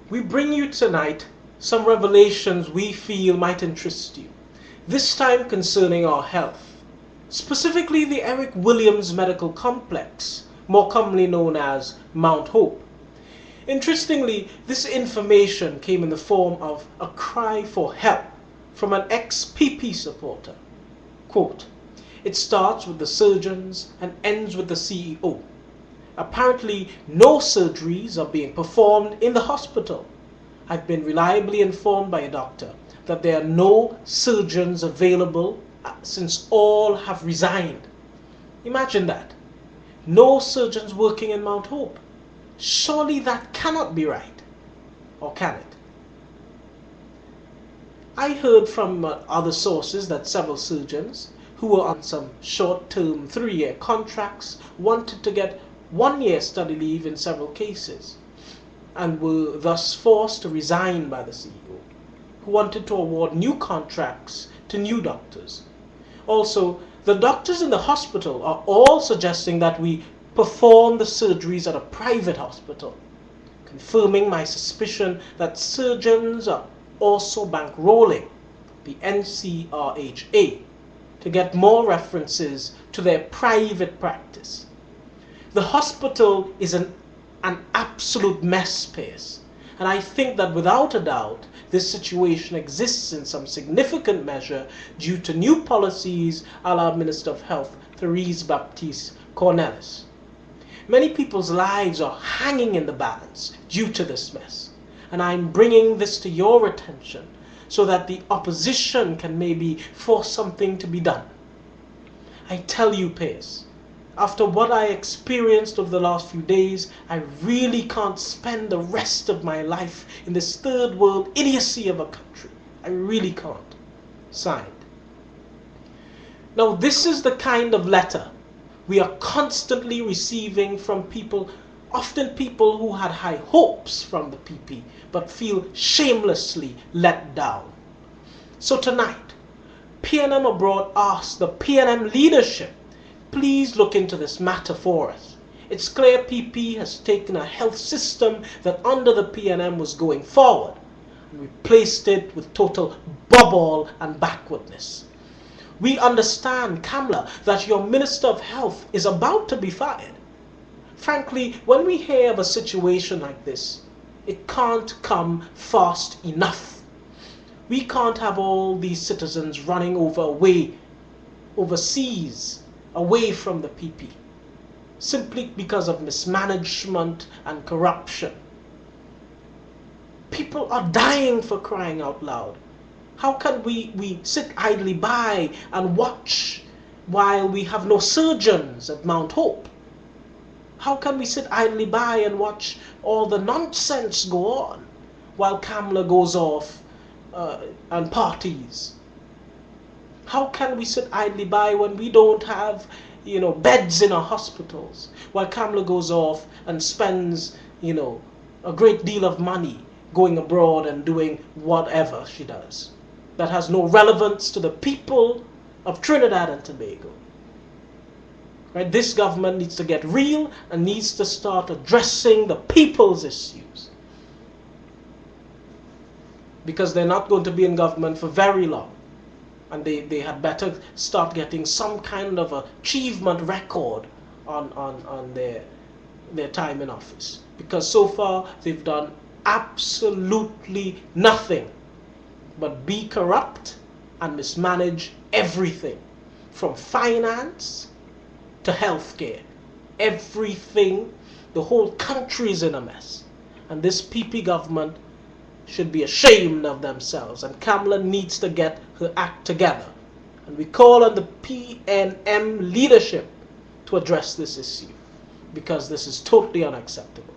We bring you tonight some revelations we feel might interest you, this time concerning our health, specifically the Eric Williams Medical Complex, more commonly known as Mount Hope. Interestingly, this information came in the form of a cry for help from an ex-PP supporter. Quote, "It starts with the surgeons and ends with the CEO. Apparently, no surgeries are being performed in the hospital. I've been reliably informed by a doctor that there are no surgeons available since all have resigned." Imagine that. No surgeons working in Mount Hope. Surely that cannot be right. Or can it? I heard from other sources that several surgeons who were on some short-term 3-year contracts wanted to get 1-year study leave in several cases, and were thus forced to resign by the CEO, who wanted to award new contracts to new doctors. Also, the doctors in the hospital are all suggesting that we perform the surgeries at a private hospital, confirming my suspicion that surgeons are also bankrolling the NCRHA to get more references to their private practice. The hospital is an absolute mess, Pierce, and I think that without a doubt this situation exists in some significant measure due to new policies a la Minister of Health Therese Baptiste Cornelis. Many people's lives are hanging in the balance due to this mess, and I'm bringing this to your attention so that the opposition can maybe force something to be done. I tell you, Pierce, after what I experienced over the last few days, I really can't spend the rest of my life in this third world idiocy of a country. I really can't. Signed. Now, this is the kind of letter we are constantly receiving from people, often people who had high hopes from the PP, but feel shamelessly let down. So tonight, PNM Abroad asks the PNM leadership, please look into this matter for us. It's clear PP has taken a health system that under the PNM was going forward and replaced it with total bubble and backwardness. We understand, Kamla, that your Minister of Health is about to be fired. Frankly, when we hear of a situation like this, it can't come fast enough. We can't have all these citizens running overseas, away from the PP, simply because of mismanagement and corruption. People are dying, for crying out loud. How can we sit idly by and watch while we have no surgeons at Mount Hope? How can we sit idly by and watch all the nonsense go on while Kamla goes off and parties? How can we sit idly by when we don't have, beds in our hospitals, while Kamla goes off and spends, a great deal of money going abroad and doing whatever she does that has no relevance to the people of Trinidad and Tobago? Right? This government needs to get real and needs to start addressing the people's issues, because they're not going to be in government for very long. And they had better start getting some kind of achievement record on their time in office. Because so far they've done absolutely nothing but be corrupt and mismanage everything, from finance to healthcare. Everything, the whole country is in a mess. And this PP government should be ashamed of themselves, and Kamla needs to get her act together. And we call on the PNM leadership to address this issue, because this is totally unacceptable.